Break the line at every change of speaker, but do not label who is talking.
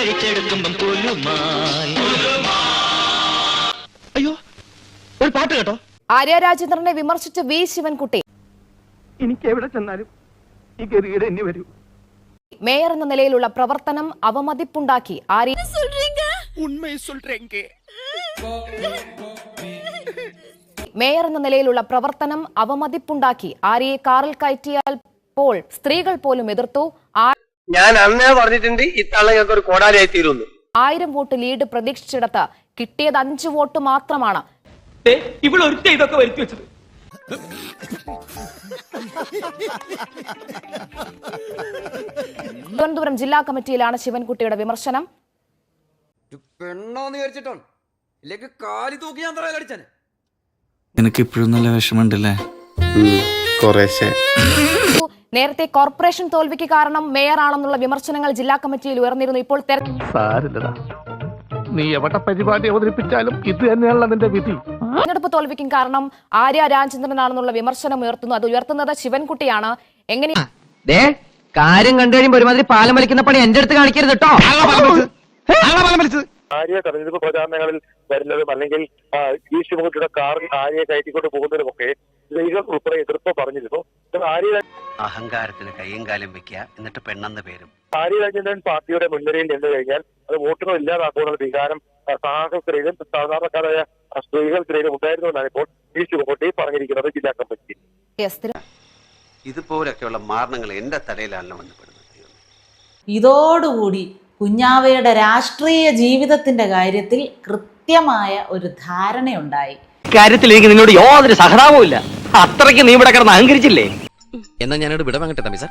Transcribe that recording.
കഴിച്ചെടുക്കുമ്പം അയ്യോ ഒരു പാട്ട് കേട്ടോ.
ആര്യ രാജേന്ദ്രനെ വിമർശിച്ച് വി ശിവൻകുട്ടി.
എനിക്ക് എവിടെ ചെന്നാലും ഈ ഗതികേട് എന്നെ വരൂ.
മേയർ എന്ന നിലയിലുള്ള പ്രവർത്തനം അവമതിപ്പുണ്ടാക്കി ആര്യ മേയർ എന്ന നിലയിലുള്ള പ്രവർത്തനം അവമതിപ്പുണ്ടാക്കി ആര്യയെ കാറിൽ കയറ്റിയാൽ പോൾ സ്ത്രീകൾ പോലും എതിർത്തു.
ഞാൻ അന്നേ പറഞ്ഞിട്ടുണ്ട് ഇത്തവണ ഞങ്ങൾക്ക് ഒരു കോടാലിയായി തീരുന്നു.
1000 വോട്ട് ലീഡ് പ്രതീക്ഷിച്ചിടത്ത് കിട്ടിയത് 5 വോട്ട് മാത്രമാണ്.
ഇതൊക്കെ വരുത്തി വെച്ചത്
തിരുവനന്തപുരം ജില്ലാ കമ്മിറ്റിയിലാണ് ശിവൻകുട്ടിയുടെ വിമർശനം.
എനിക്ക് ഇപ്പോഴും നല്ല വിഷമമുണ്ടല്ലേ?
നേരത്തെ കോർപ്പറേഷൻ തോൽവിക്ക് കാരണം മേയറാണെന്നുള്ള വിമർശനങ്ങൾ ജില്ലാ കമ്മിറ്റിയിൽ ഉയർന്നിരുന്നു. ഇപ്പോൾ
നീ എവിടെ പരിപാടി അവതരിപ്പിച്ചാലും ഇത് തന്നെയാണല്ലോ നിന്റെ വിധി.
തെരഞ്ഞെടുപ്പ് തോൽവിക്കും കാരണം ആര്യ രാജേന്ദ്രനാണെന്നുള്ള വിമർശനം ഉയർത്തുന്നു. അത് ഉയർത്തുന്നത് ശിവൻകുട്ടിയാണ്. എങ്ങനെ
കാര്യം കണ്ടു കഴിയുമ്പോ ഒരുമാതിരി പാലം വലിക്കുന്ന പണി എന്റെ അടുത്ത് കാണിക്കരുത് കേട്ടോ.
ആര്യ തെരഞ്ഞെടുപ്പ് പ്രചാരണങ്ങളിൽ വരുന്നതും അല്ലെങ്കിൽ ഈ ശിവൻകുട്ടിയുടെ കാറിൽ ആര്യയെ കയറ്റിക്കൊണ്ട് പോകുന്നതിനുമൊക്കെ സ്ത്രീകൾ ഉൾപ്പെടെ എതിർപ്പ് പറഞ്ഞിരുന്നു.
അഹങ്കാരത്തിന് കയ്യും കാലം വെക്കുക, എന്നിട്ട് പെണ്ണെന്ന പേരും.
ആര്യ രാജേന്ദ്രൻ പാർട്ടിയുടെ മുൻനിരയിൽ നിന്ന് കഴിഞ്ഞാൽ അത് വോട്ടുകൾ ഇല്ലാതാക്കുന്ന വികാരം സാഹസികരും സാധാരണക്കാരായ സ്ത്രീകൾക്കിടയിലും ഉണ്ടായിരുന്നുവെന്നാണ് ഇപ്പോൾ ഈ ശിവൻകുട്ടി പറഞ്ഞിരിക്കുന്നത് ജില്ലാ കമ്മിറ്റി.
ഇതുപോലൊക്കെയുള്ള മാരണങ്ങൾ എന്റെ തലയിലാണല്ലോ ബന്ധപ്പെടുന്നത്.
ഇതോടുകൂടി കുഞ്ഞാവയുടെ രാഷ്ട്രീയ ജീവിതത്തിന്റെ കാര്യത്തിൽ കൃത്യമായ ഒരു ധാരണയുണ്ടായി.
കാര്യത്തിൽ എനിക്ക് നിന്നോട് യാതൊരു സഹതാപവും ഇല്ല. അത്രയ്ക്ക് നീ ഇവിടെ കിടന്ന് അഹങ്കരിച്ചില്ലേ? എന്നാ ഞാനോട് വിട വാങ്ങട്ടെ തമ്പി സാർ.